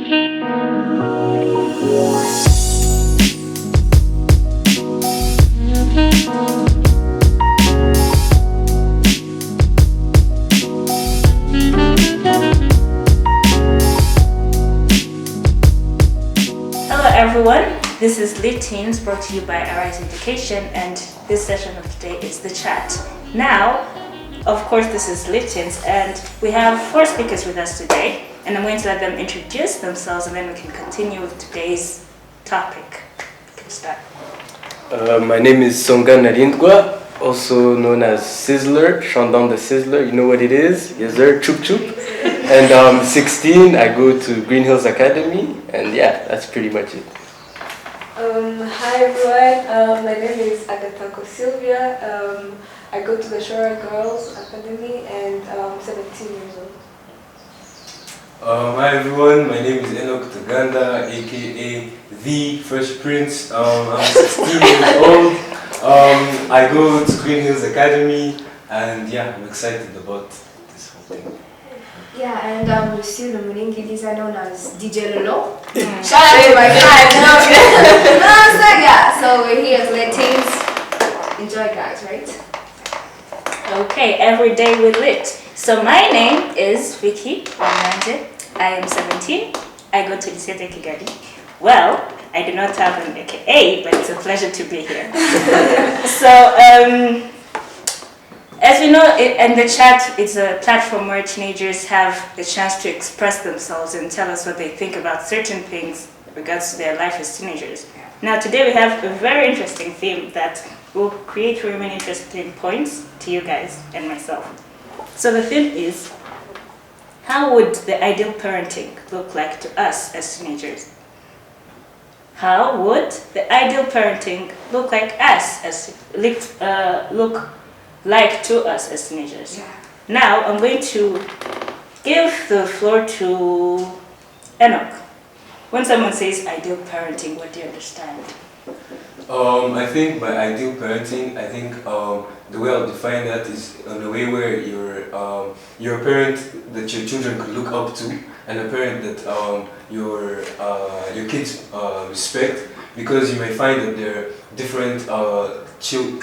Hello everyone, this is Lit Teens brought to you by Arise Education, and this session of today is the chat. Now, of course, this is Lit Teens, and we have 4 speakers with us today, and I'm going to let them introduce themselves and then we can continue with today's topic. You can start. My name is Songa Narindwa, also known as Sizzler, Shandong the Sizzler. You know what it is? Yes sir, Chup Chup. And I'm 16, I go to Green Hills Academy, and yeah, that's pretty much it. Hi everyone, my name is Agatako Sylvia. I go to the Shora Girls Academy and I'm 17 years old. Hi everyone, my name is Enoch Taganda, aka The Fresh Prince. I'm 16 years old. I go to Green Hills Academy, and yeah, I'm excited about this whole thing. Yeah, and I'm Lucille Muningi, designer known as DJ Lolo. Shout out to my guys. So we're here as Lit Teens. Enjoy, guys, right? Okay, every day we lit. So my name is Vicky Wamanje. I am 17. I go to Isete Kigali. Well, I do not have an AKA, but it's a pleasure to be here. So, as we know, in the chat, it's a platform where teenagers have the chance to express themselves and tell us what they think about certain things in regards to their life as teenagers. Now, today we have a very interesting theme that will create very many interesting points to you guys and myself. So the theme is, how would the ideal parenting look like to us as teenagers? How would the ideal parenting look like to us as teenagers? Yeah. Now I'm going to give the floor to Enoch. When someone says ideal parenting, what do you understand? I think by ideal parenting, the way I'll define that is in a way where you're a parent that your children could look up to, and a parent that your kids respect, because you may find that there are different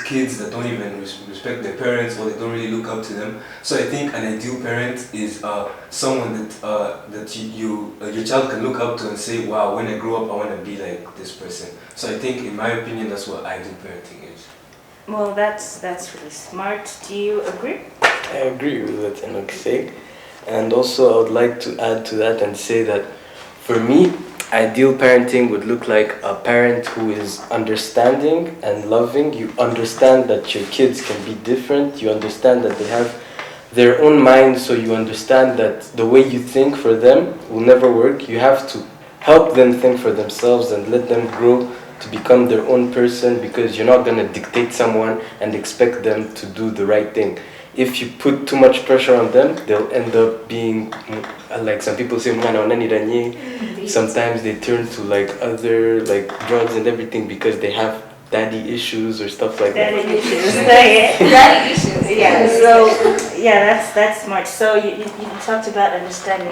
kids that don't even respect their parents, or they don't really look up to them. So I think an ideal parent is someone that your child can look up to and say, wow, when I grow up I want to be like this person. So I think, in my opinion, that's what ideal parenting is. Well, that's really smart. Do you agree? I agree with what Enoch said. And also I would like to add to that and say that for me, ideal parenting would look like a parent who is understanding and loving. You understand that your kids can be different. You understand that they have their own mind, so you understand that the way you think for them will never work. You have to help them think for themselves and let them grow to become their own person, because you're not going to dictate someone and expect them to do the right thing. If you put too much pressure on them, they'll end up being, like some people say, sometimes they turn to like other like drugs and everything because they have daddy issues or stuff like that. Daddy issues. Daddy issues. Yeah. So that's smart. So you talked about understanding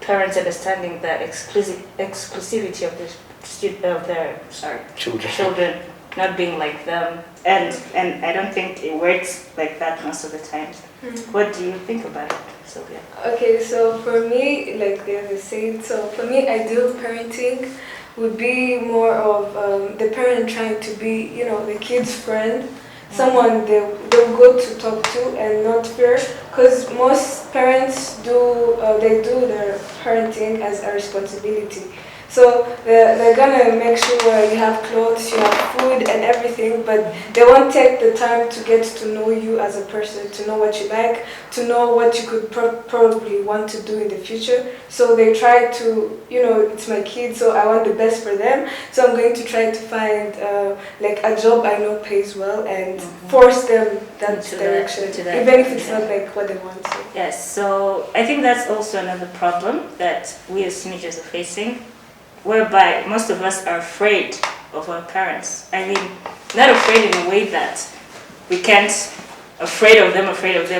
parents understanding the exclusivity of their children not being like them, and I don't think it works like that most of the times. What do you think about it, Sylvia? Okay, so for me, like the other said, so for me, ideal parenting would be more of the parent trying to be, the kid's friend, someone they'll go to talk to and not fear, because most parents do their parenting as a responsibility. So they're gonna make sure you have clothes, you have food and everything, but they won't take the time to get to know you as a person, to know what you like, to know what you could probably want to do in the future. So they try to, it's my kid, so I want the best for them. So I'm going to try to find like a job I know pays well and force them that direction, even if it's not like what they want to. Yes, so I think that's also another problem that we as teenagers are facing, whereby most of us are afraid of our parents. I mean, not afraid in a way that we can't afraid of them,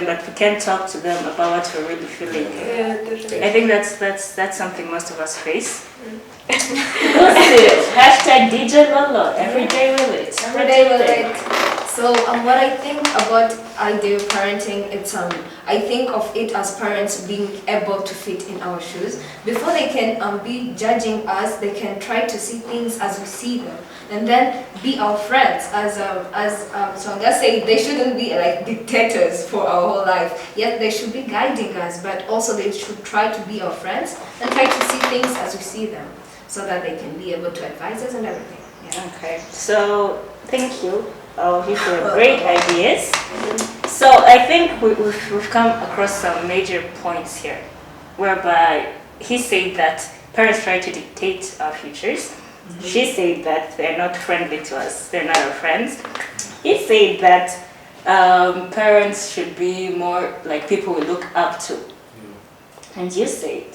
but we can't talk to them about what we're really feeling. Yeah, definitely. I think that's something most of us face. Hashtag DJ Lolo, everyday relate. Everyday relate. So what I think about ideal parenting, it's I think of it as parents being able to fit in our shoes. Before they can be judging us, they can try to see things as we see them, and then be our friends. So let's say they shouldn't be like dictators for our whole life. Yet they should be guiding us, but also they should try to be our friends and try to see things as we see them, so that they can be able to advise us and everything. Yeah. Okay, so thank you. These were great ideas. So I think we've come across some major points here, whereby he said that parents try to dictate our futures. She said that they're not friendly to us, they're not our friends. He said that parents should be more like people we look up to. And you said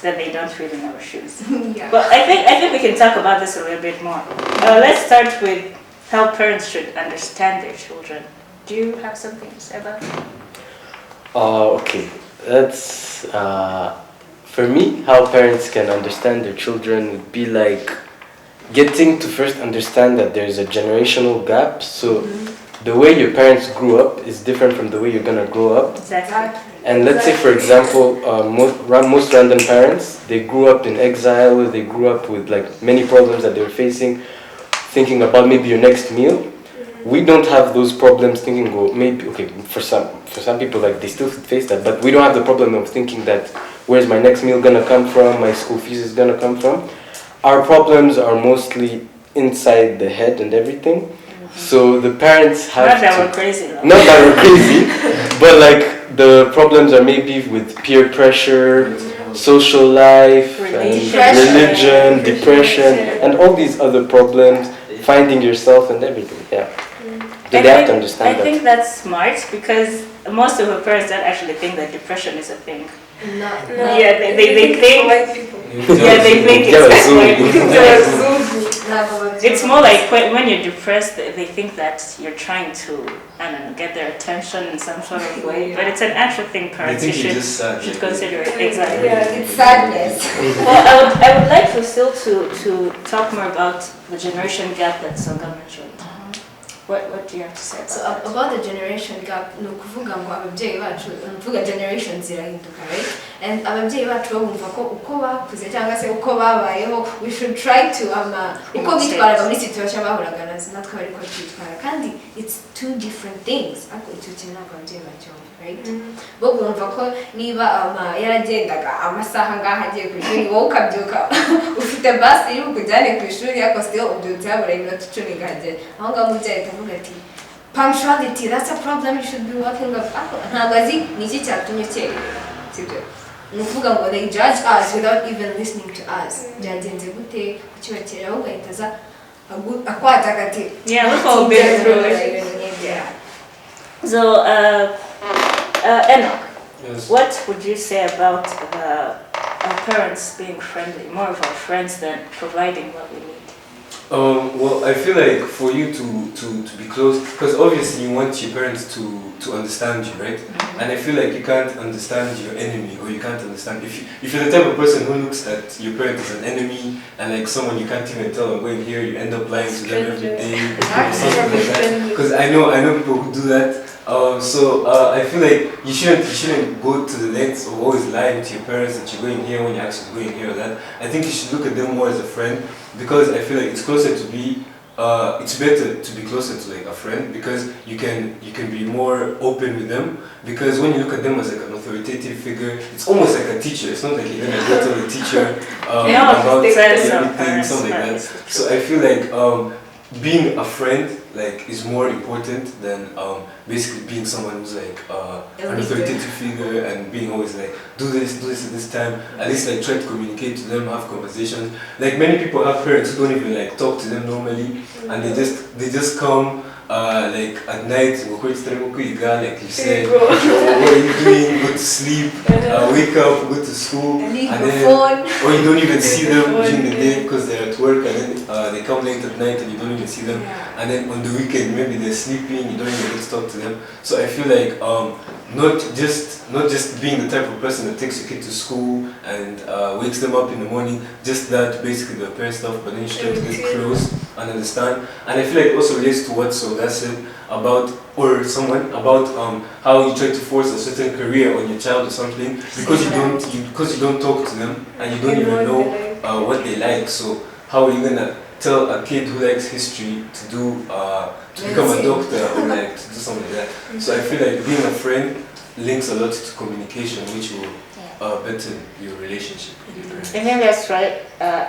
that they don't fit in our shoes. Yeah. But I think we can talk about this a little bit more. Let's start with how parents should understand their children. Do you have something to say about that? Okay, that's for me. How parents can understand their children would be like getting to first understand that there's a generational gap. So the way your parents grew up is different from the way you're gonna grow up. Exactly. And let's say, for example, most random parents, they grew up in exile. They grew up with like many problems that they were facing, thinking about maybe your next meal. We don't have those problems thinking, well, maybe, okay, for some people, like, they still face that, but we don't have the problem of thinking that, where's my next meal gonna come from, my school fees is gonna come from. Our problems are mostly inside the head and everything. So the parents have Not that we're crazy though. Not that we're crazy, but like, the problems are maybe with peer pressure, social life, and religion, depression, and all these other problems, finding yourself and everything, yeah. They have to understand I think that's smart, because most of our parents don't actually think that depression is a thing. No. Yeah, they think. white people. Yeah, they think it's No. It's more like when you're depressed, they think that you're trying to, I don't know, get their attention in some sort of way. But it's an actual thing parents think you're just sad, should like- consider it. Exactly. Yeah, it's sadness. Well, I would like Lucille to talk more about the generation gap that Songa mentioned. What do you have to say about So that? about the generation gap, ni ukuvuga ngo ababyeyi bacu, nukuvuga generation zirahinduka, right? And ababyeyi bacu bumva ko uko bakuze cyangwa se uko babayeho, we should try to uko bitwaraga muri situation bahuraga nazo natwe ariko twitwara, kandi it's two different things. Ako icyo kintu ntabwo ababyeyi bacyumva, right? Bo bumva ko niba yaragendaga amasaha ngaha agiye ku ishuri, wowe ukabyuka ufite bus iri bukujyane ku ishuri, ariko still ubyutse habura iminota 10 ngahagera. Aho ngaho umubyeyi akavuga ati punctuality, that's a problem, you should be working up. Ntabwo azi ni iki cyatumye ukererwa, sibyo? Ni ukuvuga ngo they judge us without even listening to us. Byagenze gute kukibakerera, ahubwo ahita aza akwataka ati Yeah, we've all been through it. Yeah. So, Enoch, Yes. what would you say about our parents being friendly, more of our friends than providing what we need? Well, I feel like for you to be close, because obviously you want your parents to understand you, right? And I feel like you can't understand your enemy, or you can't understand if you're the type of person who looks at your parent as an enemy and like someone you can't even tell I'm going here, you end up lying to them every day, or something like that. Because I know people who do that. So I feel like you shouldn't go to the lengths of always lying to your parents that you're going here when you're actually going here or that. I think you should look at them more as a friend, because I feel like it's closer to be it's better to be closer to like a friend, because you can be more open with them, because when you look at them as like an authoritative figure, it's almost like a teacher. It's not like you're gonna go to the teacher about everything, something like that. So I feel like being a friend like is more important than basically being someone who's like an authoritative figure and being always like do this at this time. At least like try to communicate to them, have conversations. Like many people have parents who don't even like talk to them normally, and they just come like at night, like you said, Go. what are you doing? Go to sleep, wake up, go to school, And leave and your then, phone. or you don't even see them phone, during the yeah. day because they're at work, and then they come late at night and you don't even see them. Yeah. And then on the weekend, maybe they're sleeping, you don't even get to talk to them. So I feel like not just being the type of person that takes your kid to school and wakes them up in the morning, just that basically the parent stuff, but then you try to get close and understand. And I feel like it also relates to what Songa said about, or someone, about how you try to force a certain career on your child or something because you don't talk to them and you don't even know what they like. So how are you gonna tell a kid who likes history to do to become a doctor or like to do something like that? So I feel like being a friend links a lot to communication, which will better your relationship with your parents. I think that's right.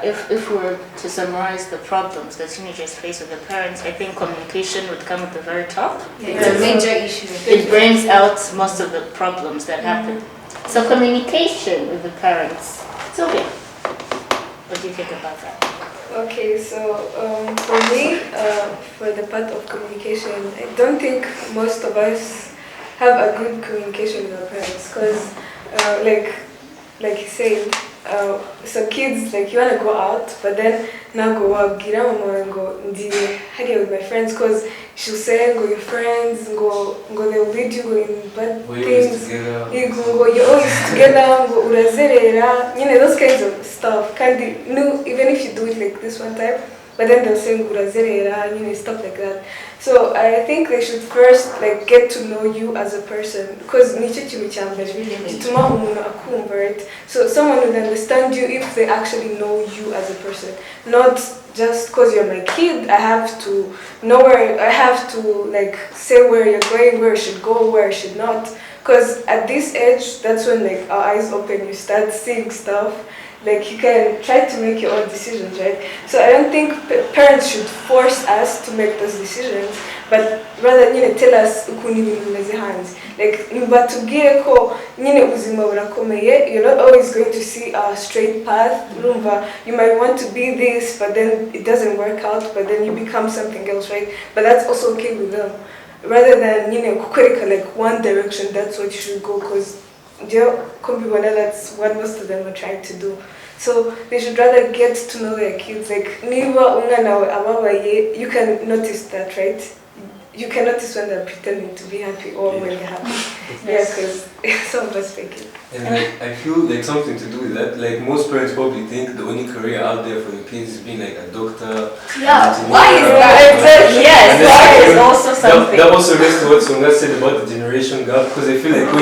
If we were to summarize the problems that teenagers face with their parents, I think communication would come at the very top. It's a major issue. It brings out most of the problems that happen. So communication with the parents. It's okay. What do you think about that? Okay, so for me, for the part of communication, I don't think most of us have a good communication with our parents because, like you said, so kids, like you want to go out, but then now go out, get out and go hang out with my friends because she'll say, go your friends, go they'll lead you, go in bad things, you're always together, go urazerera, those kinds of stuff. Even if you do it like this one time, but then they'll say urazerera, stuff like that. So I think they should first like get to know you as a person because so someone will understand you if they actually know you as a person, not just because you're my kid. I have to know where I have to like say where you're going, where you should go, where you should not. Because at this age, that's when like our eyes open, you start seeing stuff. Like you can try to make your own decisions, right? So I don't think parents should force us to make those decisions, but rather tell us hands. Like but to get you're not always going to see a straight path. You might want to be this, but then it doesn't work out, but then you become something else, right? But that's also okay with them. Rather than like one direction, that's what you should go, because that's what most of them are trying to do. So they should rather get to know their kids. Like you can notice that, right? You can notice when they're pretending to be happy or when they're happy. Yes, because some of us fake it. And like, I feel like something to do with that. Like most parents probably think the only career out there for the kids is being like a doctor. Yeah, an why is engineer. that? Exactly. Yes, why is also something. That also relates to what Songa said about the generation gap, because I feel like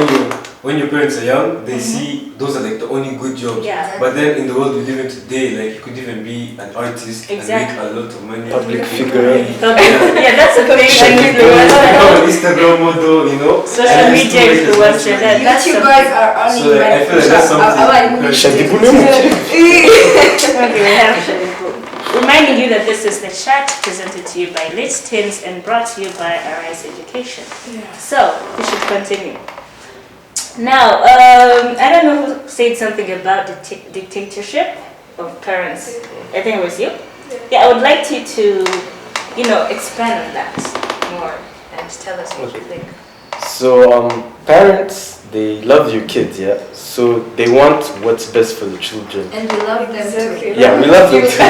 when your parents are young, they see those are like the only good jobs. Yeah. But then in the world we live in today, like you could even be an artist and make a lot of money. Public figure. Yeah, that's a big Become an Instagram model, social media influencer. That's YouTubers are earning So like, I feel like that's something. Okay, we have Shadibu. Reminding you that this is the chat presented to you by Lit Tins and brought to you by Arise Education. So we should continue. Now, I don't know who said something about the dictatorship of parents. I think it was you. Yeah, I would like you to, expand on that more and tell us what you think. So parents, they love your kids, yeah. So they want what's best for the children. And we love them too. Yeah, we love them too.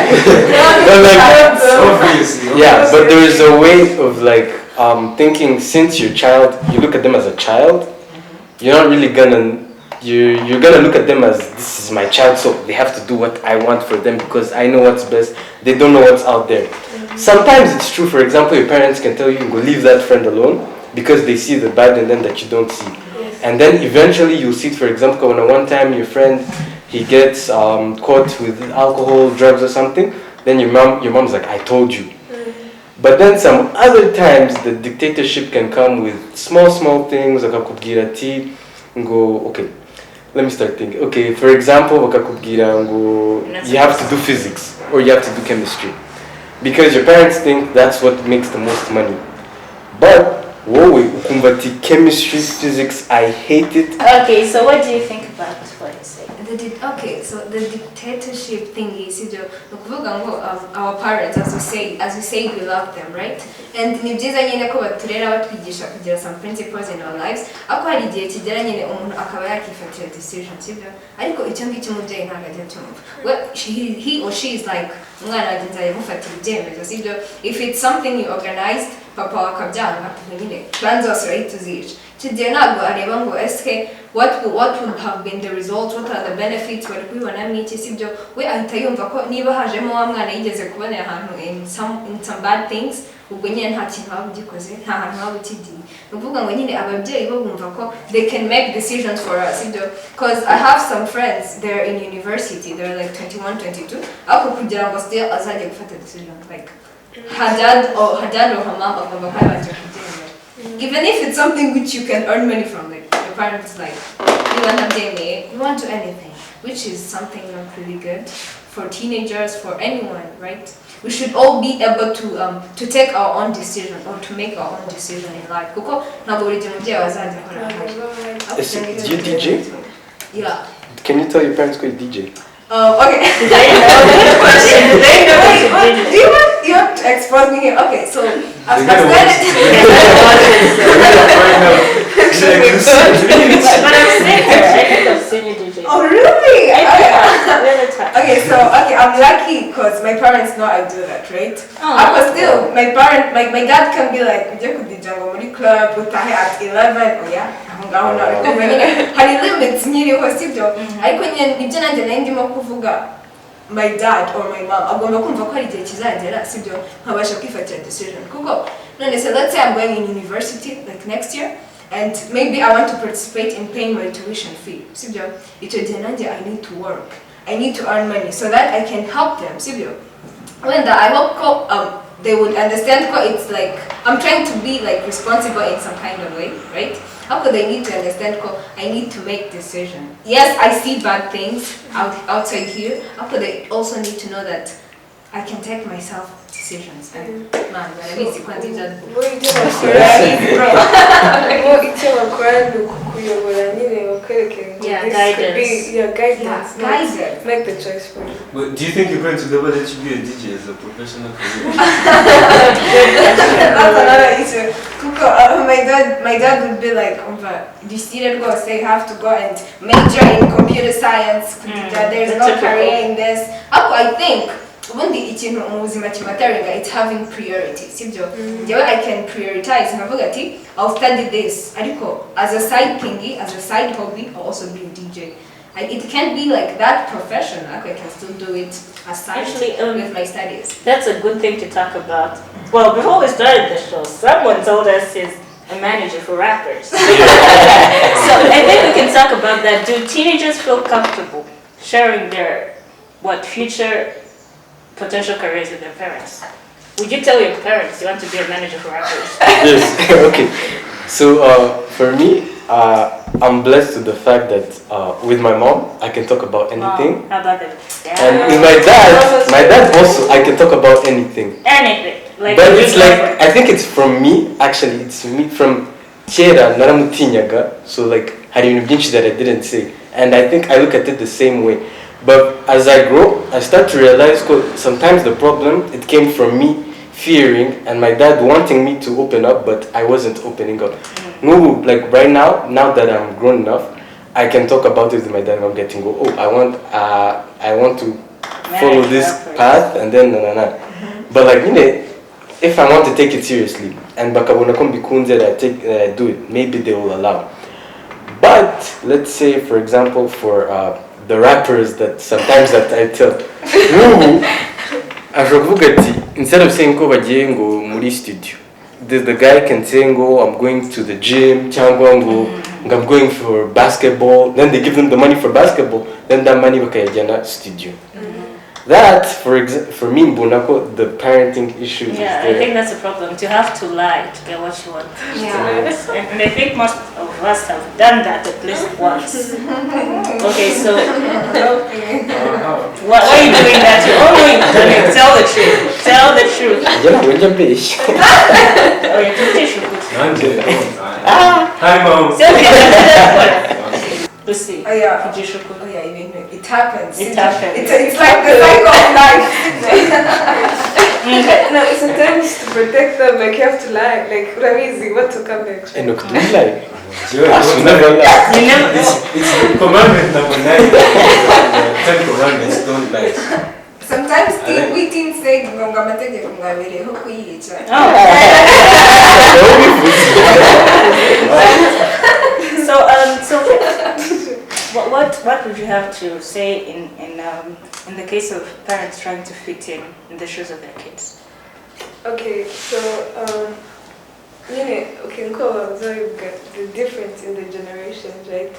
Obviously. Yeah, but there is a way of like thinking. Since your child, you look at them as a child. You're not really you're gonna look at them as, this is my child, so they have to do what I want for them because I know what's best. They don't know what's out there. Sometimes it's true. For example, your parents can tell you, go leave that friend alone because they see the bad in them that you don't see. And then eventually you'll see it. For example, when one time your friend, he gets caught with alcohol, drugs or something, then your mom's like, I told you. But then some other times the dictatorship can come with small things, like wakakubwira and go, okay, let me start thinking. Okay, for example, wakakubwira and go, you have to do physics or you have to do chemistry. Because your parents think that's what makes the most money. But chemistry, physics, I hate it. Okay, so what do you think about say. Okay, so the dictatorship thing is our parents, as we say, we love them, right? And ni byiza nyine ko baturera batwigisha kugira some principles in our lives. Ako hari igihe kigera nyine umuntu akaba yakifatira decision, sibyo? Ariko icyo ngicyo umubyeyi ntabwo ajya cyumva. Well, he or she is like, umwana wanjye nzayimufatira ibyemezo, sibyo? If it's something you organized, papa wakabyanga, nyine plan zose urahita uzica. Kigiye ntabwo areba ngo eske what would have been the results, what are the benefits, bari kubibona n'iki, sibyo? We ahita yumva ko niba hajemo wa mwana yigeze kubonera ahantu in some bad things, ubwo nyine nta kintu waba ugikoze, nta hantu waba ukigiye. Ni ukuvuga ngo nyine ababyeyi bo bumva ko they can make decisions for us, sibyo? Because I have some friends, they're in university, they're like 21, 22, ariko kugira ngo still azajya gufata decision, like her dad or her mom agomba kwabanje kubyemera. Even if it's something which you can earn money from, like your parents like, you want to anything, which is something not really good for teenagers, for anyone, right? We should all be able to take our own decision or to make our own decision in life. Kuko ntabwo buri gihe umubyeyi wazajya akora ahari. Do you DJ? Yeah. Can you tell your parents go DJ? Okay. They know the question. They know Wait, do you want to expose me here? Okay, so I've started. But I'm singer. I think I've seen you DJ. Oh really? Okay, Okay, I'm lucky because my parents know I do that, right? Oh, I was still, my dad can be like, ujya kudija ngo muri club, utahe at 11, oh yeah, aho ngaho hari limits nyiriho, sibyo? Ariko nyine ibyo nanjye nari ndimo kuvuga, my dad or my mom agomba kumva ko hari igihe kizagera, sibyo, nkabasha kwifatira decision. Kuko none so let's say I'm going in university like next year, and maybe I want to participate in paying my tuition fee, sibyo? Icyo gihe nanjye I need to work, I need to earn money so that I can help them, sibyo? When I hope they would understand ko it's like I'm trying to be like responsible in some kind of way, right? How could they need to understand ko I need to make decision? Yes, I see bad things outside here. How could they also need to know that I can take myself decisions? And man, barabizi kwanza ibyo icyo bakora ni ukuyobora nyine bakwerekera guidance, make the choice for you. But do you think your parents would ever let you be a DJ as a professional career? That's another issue. My dad would be like, you student go, say you have to go and major in computer science. There's no career in this. I think ubundi ikintu mu buzima kimataringa, it's having priority, sibyo? I can prioritize nkavuga ati I'll study this, ariko as a side thingy, as a side hobby, I'll also be a DJ. It can't be like that profession. I can still do it aside with my studies. That's a good thing to talk about. Well, before we started the show, someone told us he's a manager for rappers. So I think we can talk about that. Do teenagers feel comfortable sharing their future potential careers with their parents? Would you tell your parents you want to be a manager for rappers? Yes. Okay. So for me, I'm blessed with the fact that with my mom I can talk about anything. How about that? And with my dad also I can talk about anything. Anything. Like, but it's like I think it's from me. Actually, it's me from kera naramutinyaga. So like hari ibintu byinshi that I didn't say, and I think I look at it the same way. But as I grow, I start to realize sometimes the problem, it came from me fearing and my dad wanting me to open up, but I wasn't opening up. No, like right now that I'm grown enough, I can talk about it with my dad. I'm getting I want to follow this path and then But like if I want to take it seriously and bakabona ko mbikunze that I do it, maybe they will allow. But let's say, for example, for the rappers that sometimes that I tell, instead of saying ko bagiye ngo muri studio, the guy can say ngo I'm going to the gym, cyangwa ngo I'm going for basketball. Then they give them the money for basketball. Then that money bakayajyana studio. That, for me, Bunako, the parenting issue is there. I think that's a problem, to have to lie to get what you want. Yeah. And I think most of us have done that at least once. Okay, so why are you doing that? You all know you've done it. Tell the truth. Tell the truth. Oh, you're too. Hi, Mom. Lucy, Oh yeah. kugisha Oh ukuri. yeah, even it happens. It happens. It's like the cycle of life. No, sometimes to protect them, like you have to lie. Like, what to come next? Enoch, do you lie? Sure, As you never lie. You never it's commandment number 9. The 10 commandments, don't lie. Sometimes we teens say ngo amategeko ngabereho kuyica. So what would you have to say in the case of parents trying to fit in the shoes of their kids? Okay, so okay, the difference in the generations, right?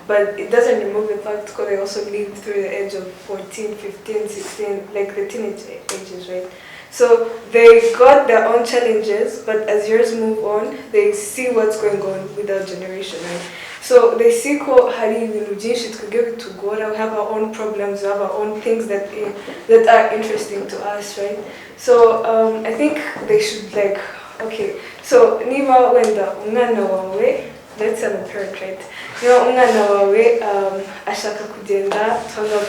But it doesn't remove the fact because they also live through the age of 14, 15, 16, like the teenage ages, right? So they got their own challenges, but as years move on, they see what's going on with our generation, right? So they see ko hari ibintu byinshi twebwe bitugora, we have our own problems, we have our own things that are interesting to us, right? So I think they should like, okay, so niba wenda umwana wawe, let's say I'm a parent, right? Niba umwana wawe ashaka kugenda hang out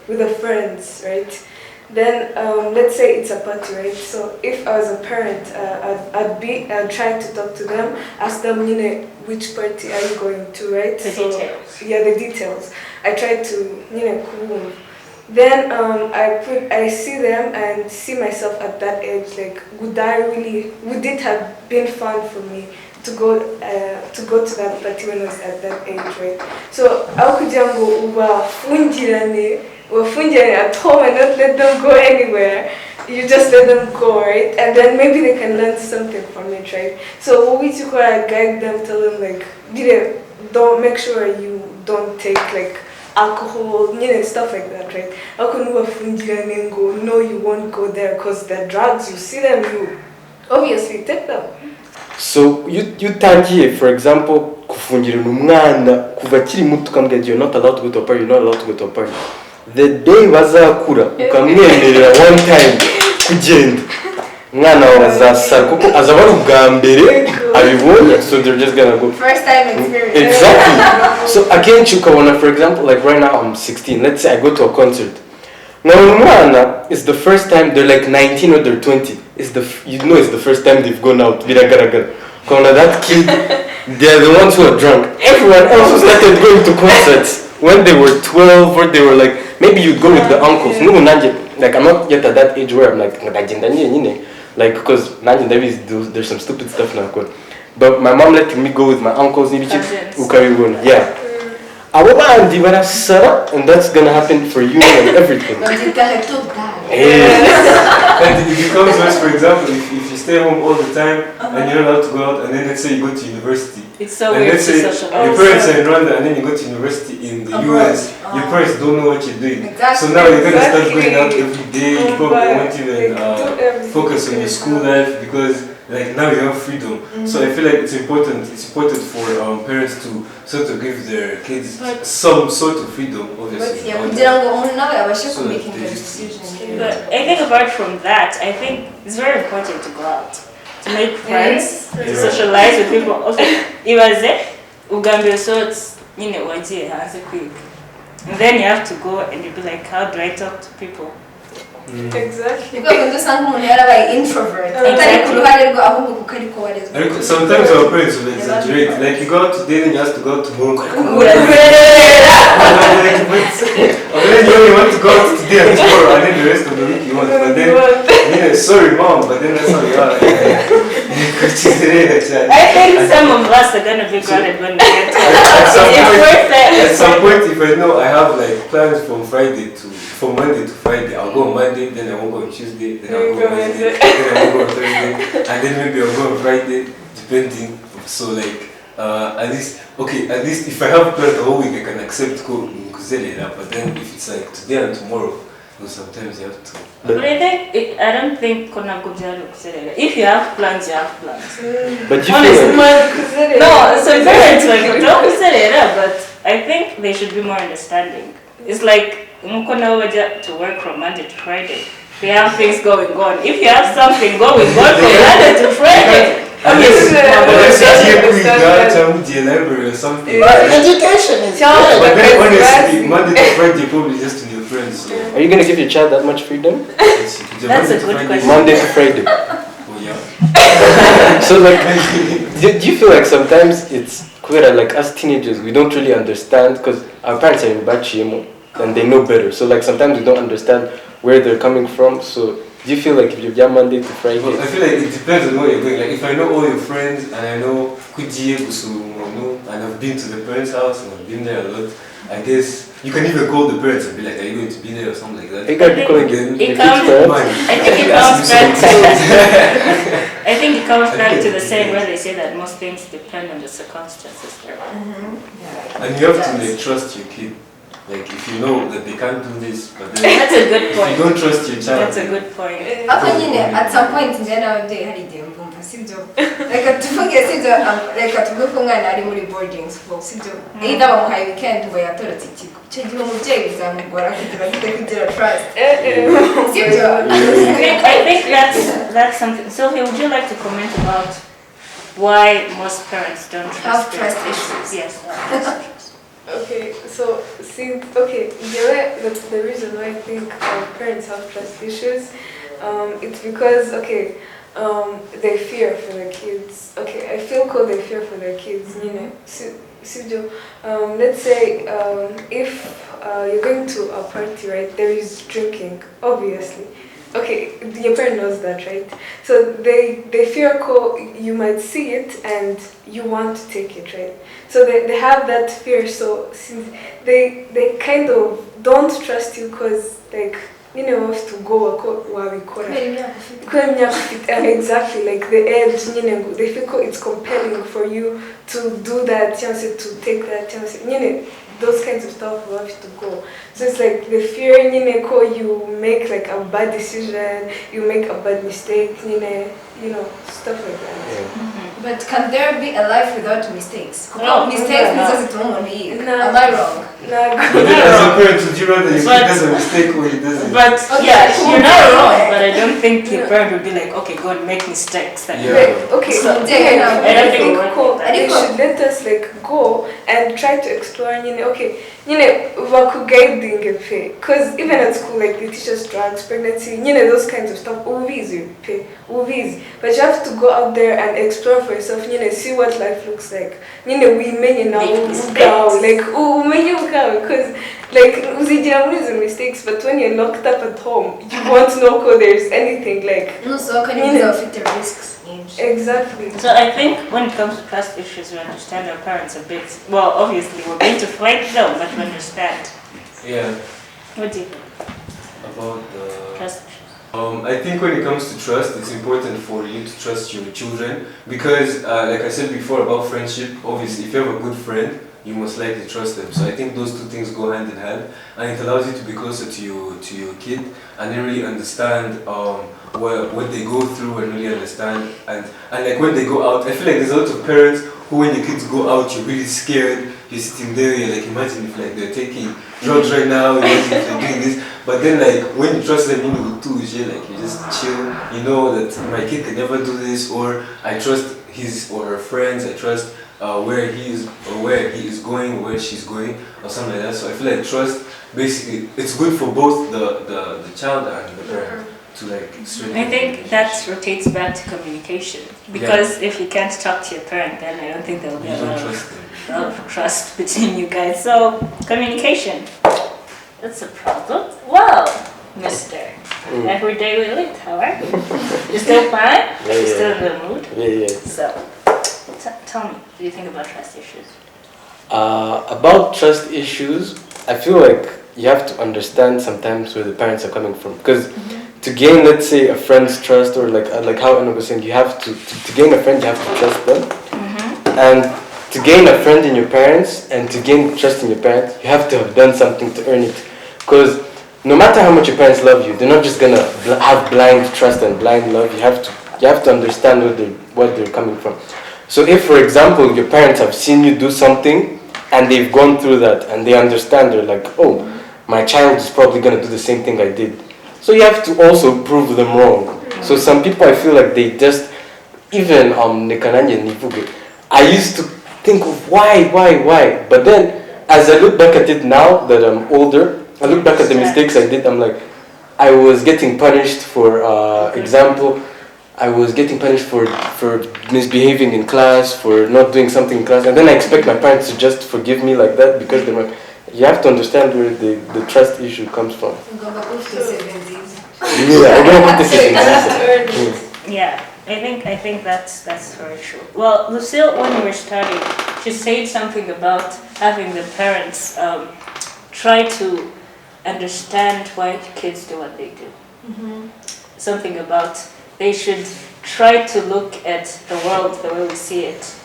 with the friends, right? Then let's say it's a party, right? So if I was a parent, I'd try to talk to them, ask them, which party are you going to, right? The details. Yeah, the details. I try to, cool. Then I see them and see myself at that age. Like, would it have been fun for me to go to that party when I was at that age, right? So how could you go at home and not let them go anywhere? You just let them go, right? And then maybe they can learn something from it, right? So we to guide them, tell them like, don't make sure you don't take like alcohol, stuff like that, right? No, you won't go there because they're drugs. You see them, you obviously take them. So you tangiye, for example, kufungirana umwana kuva akiri muto ukambwira you're not allowed to go to a party, you're not allowed to go to a party. The day bazakura ukamwemerera one time kugenda umwana wawe azasara kuko azaba ari ubwa mbere abibonye, so they're just gonna go First time experience. exactly. So akenshi ukabona, for example, like right now I'm 16, let's say I go to a concert. Now umwana is the first time, they're like 19 or they're 20, it's the first time they've gone out, biragaragara. Ukabona that kid, they're the ones who are drunk. Everyone else who started going to concerts when they were 12 or they were like, maybe you'd go with the uncles. Like I'm not yet at that age where I'm like, because there's some stupid stuff now. But my mom let me go with my uncles. Yeah. And that's gonna happen for you and everything. And it becomes worse, for example, if you stay home all the time and you're not allowed to go out, and then let's say you go to university. It's so and weird let's say to socialize. your parents are in Rwanda and then you go to university in the US, your parents don't know what you're doing. Exactly. So now you're going to start going out every day, you probably won't even focus on your school life because like now you have freedom. So I feel like it's important for parents to sort of give their kids some sort of freedom, obviously. So that they decision. But I think apart from that, I think it's very important to go out, to make friends, to socialize with people. Okay, and then you have to go and you'll be like, how do I talk to people? Exactly. Introvert. Sometimes our parents will exaggerate. Like you go out today, then you have to go out tomorrow. And then you only want to go out today and tomorrow, and then the rest of the week you want. But then, sorry mom, but then that's how you are. I think some of us are gonna be grounded when they get home. At some point, if I know I have like plans from Monday to Friday, I'll go on Monday, then I won't go on Tuesday, then I'll go on Wednesday, then I won't go on Thursday, and then maybe I'll go on Friday, depending. So like, at least if I have plans the whole week, I can accept go Kuzelera, but then if it's like today and tomorrow, sometimes you have to. But I don't think if you have plans, you have plans. But you honestly, no, so parents like don't but I think they should be more understanding. It's like to work from Monday to Friday. We have things going on. If you have something going on from Monday to Friday, Unless you're library or something. Education is good. But then honestly, Monday to Friday probably just to your friends. So. Are you gonna give your child that much freedom? That's a good question. Monday to Friday. Oh yeah. So like, do you feel like sometimes it's queer, like as teenagers, we don't really understand because our parents are in Bachimo and they know better. So like sometimes we don't understand where they're coming from. So do you feel like if you're Monday to Friday? Well, I feel like it depends on where you're going. Like if I know all your friends and I know Kujie, and I've been to the parents' house and I've been there a lot, I guess you can even call the parents and be like, are you going to be there or something like that? You can't be calling them. It comes, I think it comes back to I think it comes back to the saying where they say that most things depend on the circumstances there. And you have to like trust your kid. Like if you know that they can't do this, but then That's a good if point. you don't trust your child. That's a good point. At some point njye ababyeyi hari igihe mvumva sibyo reka tuvuge sibyo reka tuvuge ko umwana ari muri boarding school sibyo either bamuhaye weekend ngo yatorotse ikigo icyo gihe umubyeyi bizamugora kugira ngo kugira trust sibyo I think that's something. Sophie, would you like to comment about why most parents don't Have trust trust their issues. Yes. Trust issues. Okay, so since the reason why I think parents have trust issues, it's because they fear for their kids. Okay, I feel cool. They fear for their kids. You know, let's say if you're going to a party, right? There is drinking, obviously. Okay, your parent knows that, right? So they fear you might see it and you want to take it, right? So they have that fear. So since they kind of don't trust you because like you know have to go exactly like the edge, you know, they feel it's compelling for you to do that, to take that, you know, those kinds of stuff will have to go. So it's like the fear, you make like a bad decision, you make a bad mistake, you know, stuff like that. Yeah. But can there be a life without mistakes? No. Mistakes No. means it's normally. No. Am I wrong? No, But then as a parent, would you rather your But- kid does a mistake or he doesn't? But Okay, yeah, cool. you're not wrong. But I don't think your parent would be like, okay, go and make mistakes. Like, Yeah. okay, So, I think think we're- they should let us like go and try to explore, guiding because even at school, like they teach us drugs, pregnancy, those kinds of stuff. Uviz. But you have to go out there and explore for yourself, see what life looks like. We may now Make mistakes. because like mistakes, but when you're locked up at home, you won't know if there's anything like No, so can you fit the risks? exactly. So I think when it comes to trust issues, we understand our parents a bit. Well, obviously, we're going to fight them, but we understand. Yeah. What do you think? About the Trust issues. I think when it comes to trust, it's important for you to trust your children because, like I said before about friendship, obviously, if you have a good friend, you must likely trust them. So I think those two things go hand in hand, and it allows you to be closer to your kid and then really understand what they go through and really understand and like when they go out. I feel like there's a lot of parents who, when your kids go out, you're really scared. You're sitting there, you're like, imagine if like they're taking drugs right now, imagine if they're doing this. But then like when you trust them, like you just chill. You know that my kid can never do this, or I trust his or her friends. I trust where he is or where he is going, where she's going, or something like that. So I feel like trust basically it's good for both the child and the parent to like strengthen. I think that rotates back to communication because if you can't talk to your parent, then I don't think there will be You a don't lot trust them. of trust between you guys. So communication, that's a problem. Well, Mister, every day we live. How are you? You still fine? Yeah, You yeah. still in the mood? Yeah. So, tell me, what do you think about trust issues? About trust issues, I feel like you have to understand sometimes where the parents are coming from. Because to gain, let's say, a friend's trust, or like how Anna was saying, you have to gain a friend, you have to trust them. And to gain a friend in your parents and to gain trust in your parents, you have to have done something to earn it. Because no matter how much your parents love you, they're not just gonna have blind trust and blind love. You have to understand where they're coming from. So if, for example, your parents have seen you do something and they've gone through that and they understand, they're like, oh, my child is probably gonna do the same thing I did. So you have to also prove them wrong. So some people, I feel like they just, even Nikananya Nivuge, I used to think of why, but then as I look back at it now that I'm older, I look back at the mistakes I did. I'm like, I was getting punished for example. I was getting punished for misbehaving in class, for not doing something in class, and then I expect my parents to just forgive me like that because they're like, you have to understand where the trust issue comes from. Yeah, I think that's very true. Well, Lucille, when we were studying, she said something about having the parents try to understand why kids do what they do. Something about they should try to look at the world the way we see it.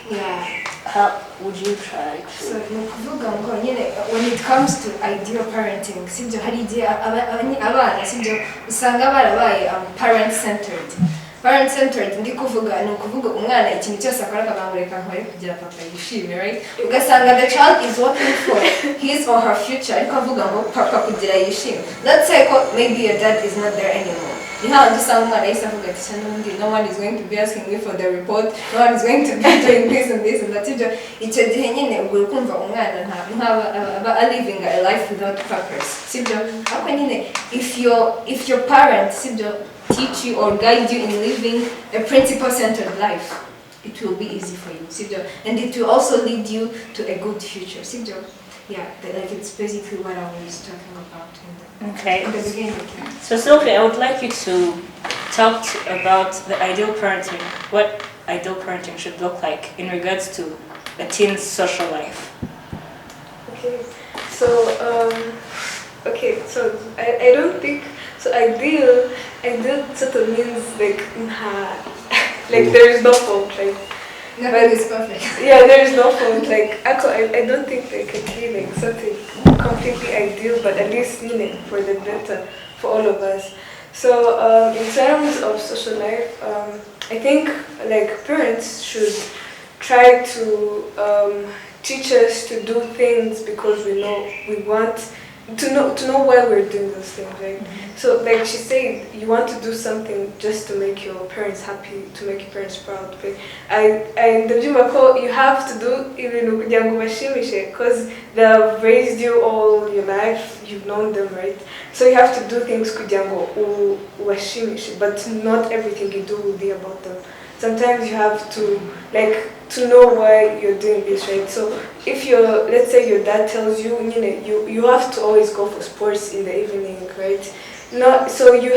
Yeah. How would you try to? So when it comes to ideal parenting, sibyo hari igihe abana sibyo usanga barabaye parent centered. Parent centered ndi kuvuga ni ukuvuga umwana ikintu cyose akora akabangureka nkore kugira papa yishime, right? Ugasanga the child is working for his or her future ariko avuga ngo papa kugira yishime. Let's say maybe your dad is not there anymore. You know, just someone else no one is going to be asking me for the report, no one is going to be doing this and that. It's a living a life without purpose. If your parents teach you or guide you in living a principle-centered life, it will be easy for you. And it will also lead you to a good future. Yeah, like it's basically what I was talking about Okay. in the beginning. So Sophie, I would like you to talk about the ideal parenting, what ideal parenting should look like in regards to a teen's social life. Okay, so I don't think so. Ideal sort of means like like there is no fault, right? Nothing is perfect. Yeah, there is no fault. Like actually, I don't think they can be like something completely ideal, but at least for the better for all of us. So in terms of social life, I think like parents should try to teach us to do things because we want to know why we're doing those things, right? So like she said, you want to do something just to make your parents happy, to make your parents proud. But you have to do even because they have raised you all your life, you've known them, right? So you have to do things but not everything you do will be about them. Sometimes you have to know why you're doing this, right? So if let's say your dad tells you, you have to always go for sports in the evening, right? No, so you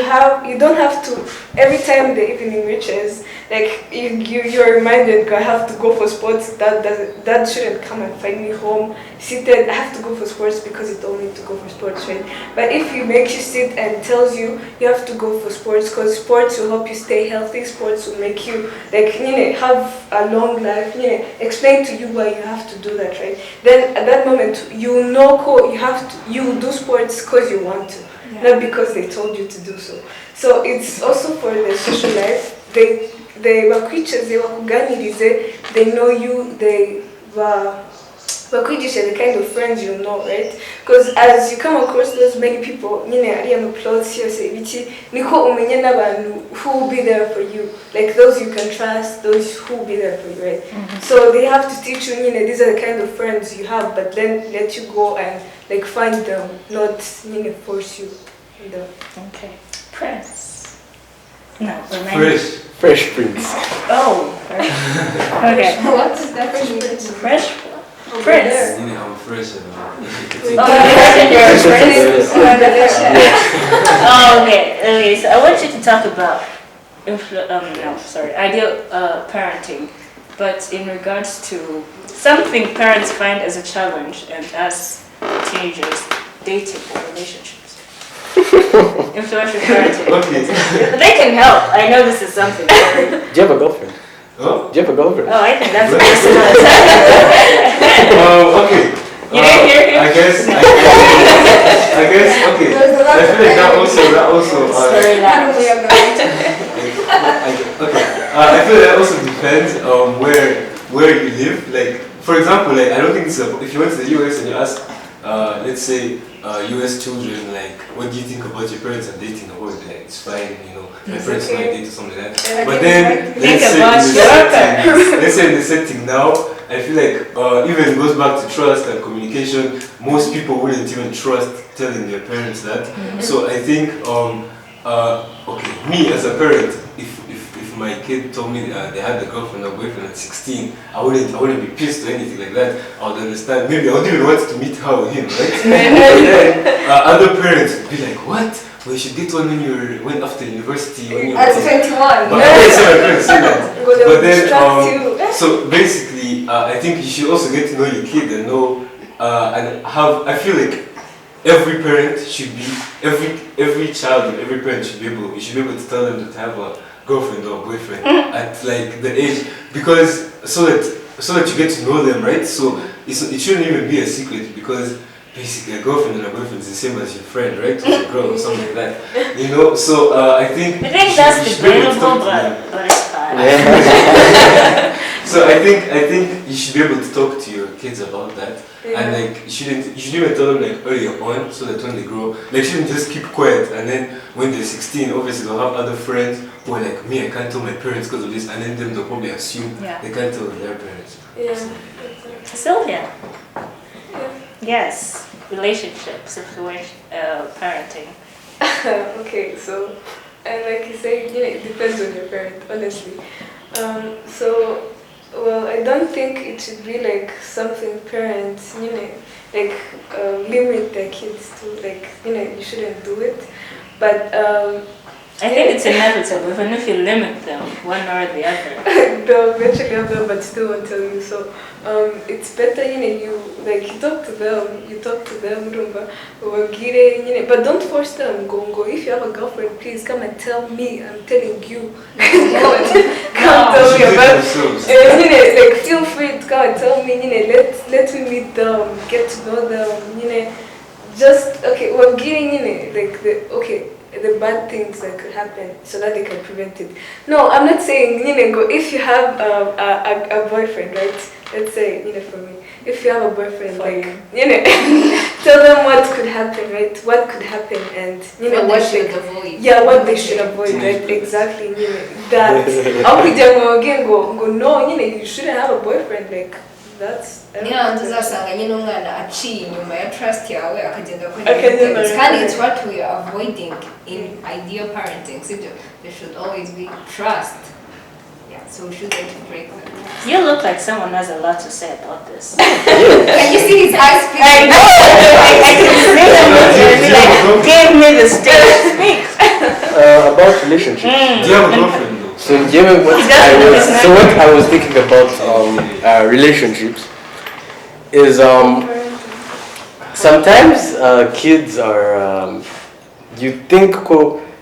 don't have to every time the evening reaches, like you're reminded, I have to go for sports. That shouldn't come and find me home seated. I have to go for sports because you told me to go for sports, right? But if he makes you sit and tells you have to go for sports because sports will help you stay healthy. Sports will make you have a long life. Explain to you why you have to do that, right? Then at that moment you do sports because you want to. Yeah. Not because they told you to do so. So it's also for the social life. They were creatures, they were kuganirize, they know you, they were the kind of friends you know, right? Because as you come across those many people, who will be there for you, like those you can trust, those who will be there for you, right? So they have to teach you, these are the kind of friends you have, but then let you go and find them, not force you. Okay. Prince. No, Fresh Prince. Oh, fresh. Okay. What is that? Fresh Prince. I'm fresh. Oh, okay. So I want you to talk about ideal parenting, but in regards to something parents find as a challenge and as teenagers, dating or relationships. Influential parenting. Okay. They can help. I know this is something. Do you have a girlfriend? Huh? Do you have a girlfriend? Oh, I think that's personal. Okay. You didn't hear him? I guess. Okay. I feel like that also. Very loud. I feel that also depends on where you live. Like, for example, I don't think if you went to the US and you ask, let's say, US children, like, what do you think about your parents and dating? Or like, it's fine, my parents might date or something like that. But then, let's say in the setting now, I feel like even it goes back to trust and communication. Most people wouldn't even trust telling their parents that. So I think, okay, me as a parent, if my kid told me they had a girlfriend or boyfriend at 16, I wouldn't be pissed or anything like that. I would understand. Maybe I wouldn't even want to meet her or him, right? But then other parents would be like, what? Well, you should get one when you went after university. When At 21. But I wouldn't say my parents say that. But then, so basically, I think you should also get to know your kid and know and have. I feel like every parent should be every child and every parent should be able. You should be able to tell them that they have a girlfriend or boyfriend at like the age, because so that you get to know them, right? So it shouldn't even be a secret, because basically a girlfriend and a boyfriend is the same as your friend, right? Or your girl or something like that. So I think that's debatable, but it's fine. So I think you should be able to talk to your kids about that. And like you should even tell them like earlier on, so that when they grow, they shouldn't just keep quiet, and then when they're 16, obviously they'll have other friends who are like, me, I can't tell my parents because of this, and then they'll probably assume they can't tell their parents. Sylvia. Yes, relationships, parenting. Okay, so like you say, it depends on your parent, honestly. Well, I don't think it should be like something parents, like limit their kids to, like, you shouldn't do it. But I think it's inevitable, even if you limit them, one or the other. They'll eventually have them, but still won't tell you. So it's better, you talk to them, rumba, but don't force them. Go. If you have a girlfriend, please come and tell me. I'm telling you. Come tell me about it. Like, feel free to come and tell me. Let me meet them, get to know them. Just okay. We're getting the bad things that could happen, so that they can prevent it. No, I'm not saying go. If you have a boyfriend, right? Let's say for me, if you have a boyfriend, like tell them what could happen, right? What could happen, and what they should avoid. Yeah, what they should avoid, right? Exactly. That. How could they again go? No, you shouldn't have a boyfriend, like. That's tuzasanga umwana aciye inyuma ya trust yawe akagenda kandi it's what we are avoiding in ideal parenting. So there should always be trust. So we shouldn't break that. You look like someone has a lot to say about this. Can you see his eyes speaking? I know. I can see him. Give me the stage to speak. About relationships. Do you have a girlfriend though? So what I was thinking about relationships is sometimes kids are you think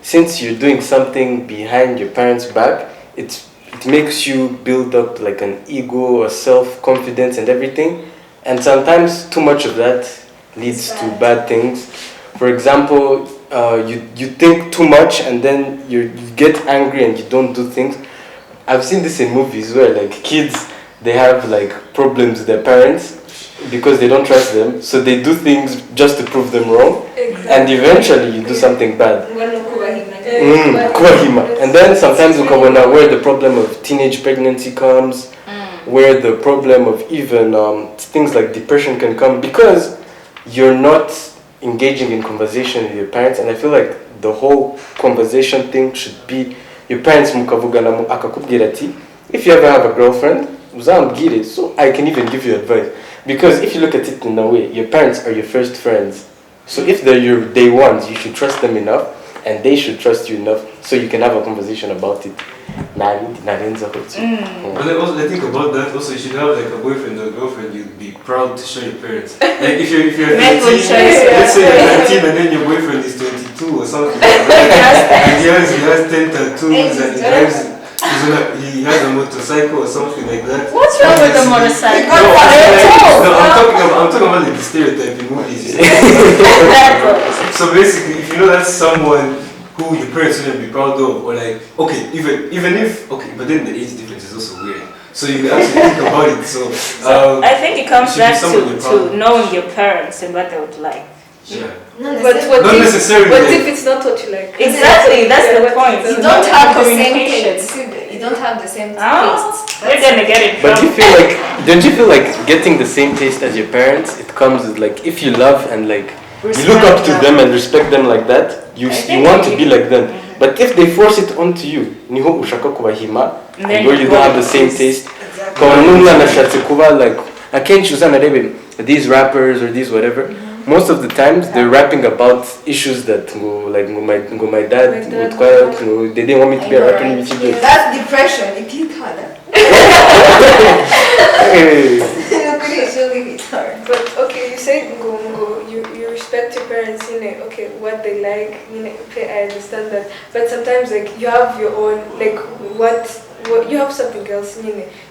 since you're doing something behind your parents' back, it makes you build up like an ego, a self-confidence and everything, and sometimes too much of that leads to bad things. For example, you think too much and then you get angry and you don't do things. I've seen this in movies where like kids, they have like problems with their parents because they don't trust them, so they do things just to prove them wrong. Exactly. And eventually you do something bad. And then sometimes where the problem of teenage pregnancy comes, where the problem of even things like depression can come because you're not engaging in conversation with your parents. And I feel like the whole conversation thing should be your parents mukavugana akakubwira ati, if you ever have a girlfriend, uzambwire, so I can even give you advice. Because if you look at it in a way, your parents are your first friends. So if they're your day ones, you should trust them enough and they should trust you enough so you can have a conversation about it. But I think about that also, you should have like a boyfriend or a girlfriend you'd be proud to show your parents. Like if you're 13, let's say you're 19 and then your boyfriend is 22 or something like that. And he has 10 tattoos and he has a motorcycle or something like that. What's wrong with the motorcycle? I'm talking about like the stereotype in movies. So basically, if you know that's someone who your parents wouldn't be proud of, or like, okay, even if, okay, but then the age difference is also weird. So you actually think about it. So I think it comes back to knowing your parents and what they would like. Yeah. Not But necessarily. what Not if, necessarily. what like- if it's not what you like? Exactly, that's Yeah, the what point. if You it's don't not- have the same Communication. taste. You don't have the same Ah, taste. we're gonna get it But from. don't you feel like getting the same taste as your parents? It comes with like if you love and like you look up to Respect them and respect them like that, you want to be like them. But if they force it onto you, niho ushaka kubahima, And and where you don't have the same taste. Ukabona n'umwana ashatse kuba like akenshi uzanarebe these rappers or these whatever. Most of the times they're rapping about issues that my dad they didn't want me to be a rapper in Yeah, that's depression. It hit harder. Hey. It's really hit hard. But okay, you say you respect your parents, okay, what they like, okay, I understand that. But sometimes like you have your own, like what you have something else,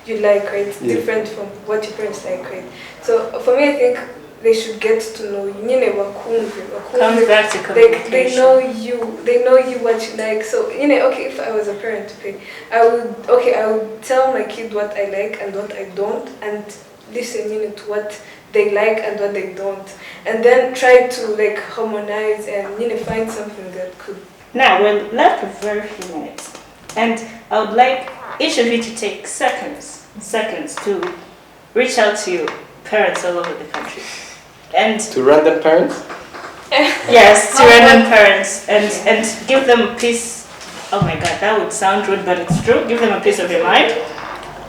you like, right? It's different from what your parents like, right? So for me, I think they should get to know you. Comes back to communication. They know you what you like. So okay, if I was a parent, okay, I would tell my kid what I like and what I don't, and listen to what they like and what they don't, and then try to like harmonize and find something that could. Now we're left with very few minutes, and I would like each of you to take seconds to reach out to your parents all over the country, and To random parents? yes, to random parents, and give them a piece. Oh my God, that would sound rude, but it's true. Give them a piece of your mind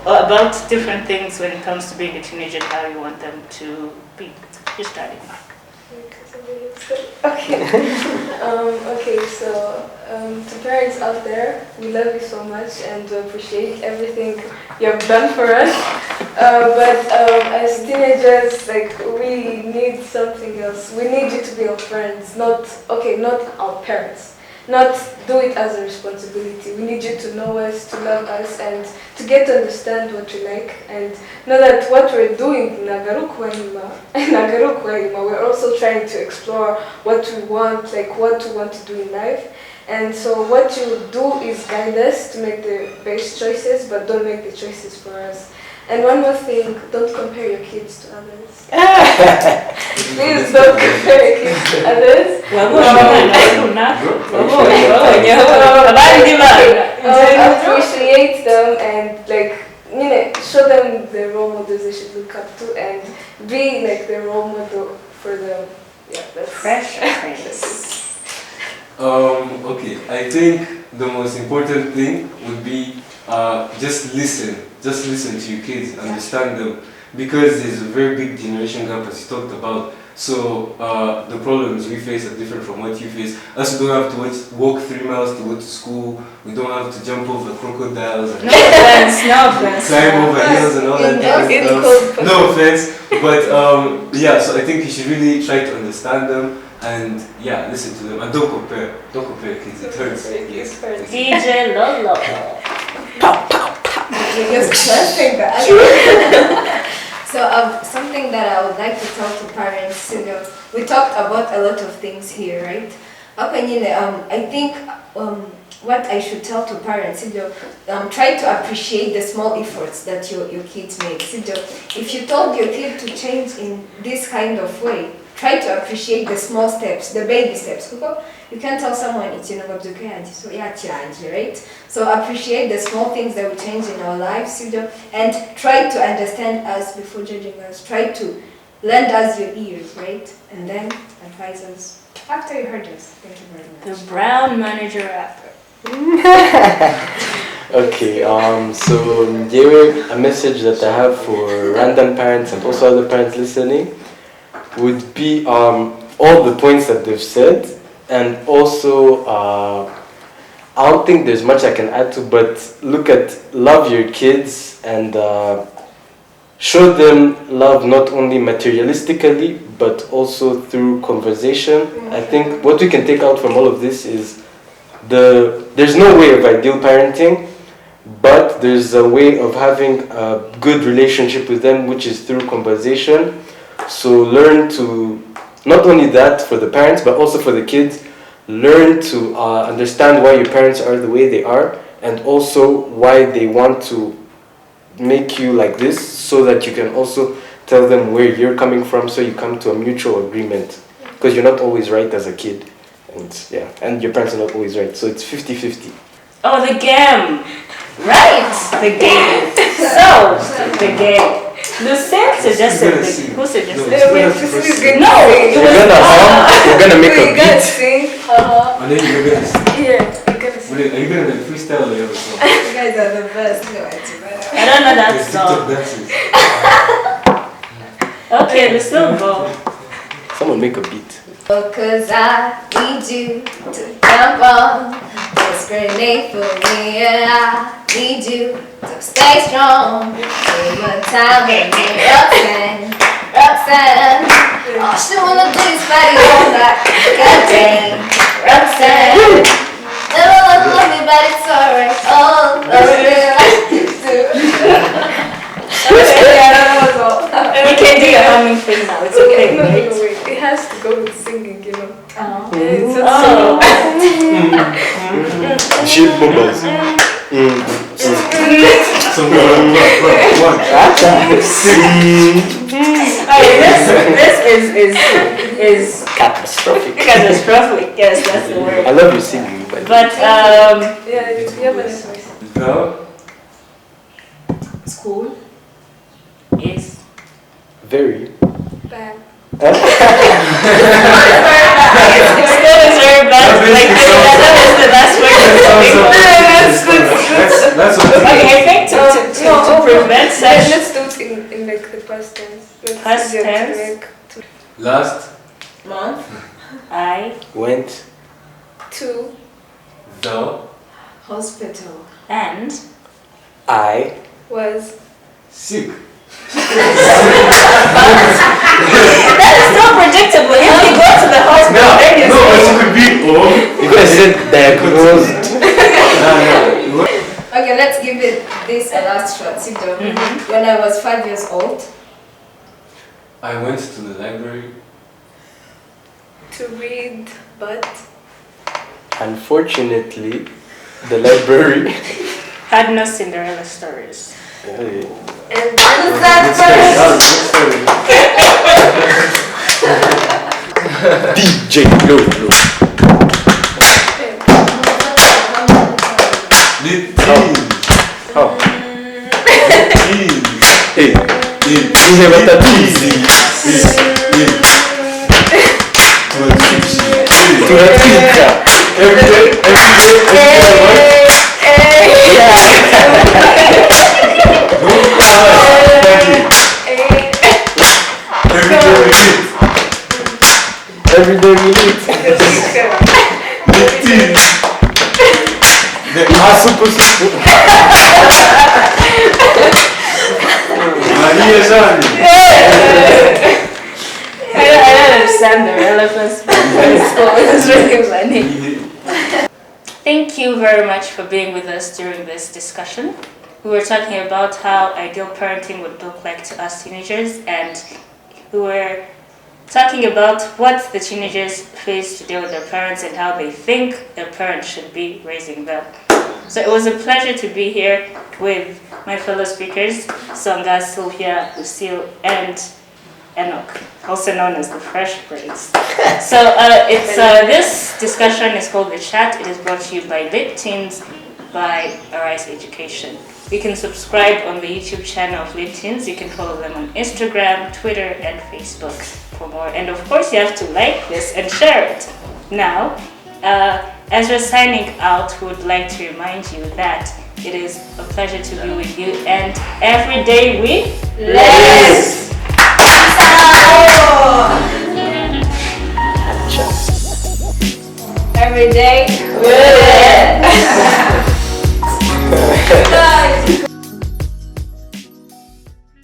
about different things when it comes to being a teenager, how you want them to be. Just starting. Okay. Okay, so to parents out there, we love you so much and appreciate everything you have done for us. But as teenagers, like we need something else. We need you to be our friends, not our parents. Not do it as a responsibility. We need you to know us, to love us, and to get to understand what you like, and know that what we're doing, we're also trying to explore what we want, like what we want to do in life. And so what you do is guide us to make the best choices, but don't make the choices for us. And one more thing, don't compare your kids to others. Please don't compare your kids to others. Appreciate them and show them the role models they should look up to and be like the role model for them. Yeah, that's Precious. Okay, I think the most important thing would be just listen to your kids, understand them, because there's a very big generation gap as you talked about. So the problems we face are different from what you face. Us, we don't have to walk 3 miles to go to school. We don't have to jump over crocodiles and No offense. climb over hills and all that kind of stuff. No offense, but yeah. So I think you should really try to understand them and listen to them and don't compare kids. It hurts. Yes. DJ Lolo. You're just clapping that. So something that I would like to talk to parents, we talked about a lot of things here, right? I think what I should tell to parents, try to appreciate the small efforts that your kids make. If you told your kid to change in this kind of way, try to appreciate the small steps, the baby steps. You can't tell someone it's right? So appreciate the small things that will change in our lives, and try to understand us before judging us. Try to lend us your ears, right? And then advise us after you heard us. Thank you very much. The brown manager rapper. Okay, so a message that I have for random parents and also other parents listening would be all the points that they've said, and also I don't think there's much I can add to, but love your kids and show them love not only materialistically but also through conversation. I think what we can take out from all of this is there's no way of ideal parenting, but there's a way of having a good relationship with them, which is through conversation. So learn to, not only that for the parents, but also for the kids, learn to understand why your parents are the way they are, and also why they want to make you like this, so that you can also tell them where you're coming from, so you come to a mutual agreement. because you're not always right as a kid, and your parents are not always right, so it's 50-50. Oh, the game. Right, the game. So, the game. Lucille suggested this. Who suggested this? No, it was We're gonna make a You gotta beat. sing. And then you're gonna sing. Yeah, you gotta sing. Are you gonna freestyle or you have a song? You guys are the best. No, I don't know that There's TikTok song. dances. Okay, Lucille, go. Someone make a beat. Cause I need you to jump on this grenade for me, and I need you to stay strong. In my time when you're Roxanne. All she wanna do is fight all night. God dang, Roxanne. Never love me, but it's alright. Oh, I really like you too. Okay, I don't know what's all. You can do your humming thing now. It's okay, No, right? wait. It has to go with singing, you know. Oh. It's so Oh. Sheep bombers. So one. This is Catastrophic. catastrophic. Yes, that's the I word. love you singing, but But Yeah, you have a nice voice. The School. is very. Bad. still is very bad. Like that is the last word. That's what Okay, I think to prevent such Let's do it in like the past tense. Let's Past easier to tense? make last Month. I Went. to the Hospital. and I. was sick. that is so predictable. If you go to the hospital, then you No, say, it could be oh. You guys said diagnosed. Okay, let's give it this a last shot. Sit down. When I was 5 years old, I went to the library. to read, but Unfortunately, the library. had no Cinderella stories. and what's that DJ Lolo. How? Hey, you never that easy. To the teacher. Every day. Every day we eat. Super. Maria Jane. I don't understand the relevance of school. It's really funny. Thank you very much for being with us during this discussion. We were talking about how ideal parenting would look like to us teenagers, and we were talking about what the teenagers face to deal with their parents and how they think their parents should be raising them. So it was a pleasure to be here with my fellow speakers, Songa, Sylvia, Lucille, and Enoch, also known as the Fresh Prince. So this discussion is called The Chat. It is brought to you by Lit Teens by Arise Education. You can subscribe on the YouTube channel of Lit Teens. You can follow them on Instagram, Twitter, and Facebook for more. And of course, you have to like this and share it. Now, as we're signing out, we would like to remind you that it is a pleasure to be with you, and every day we Let's every day. live.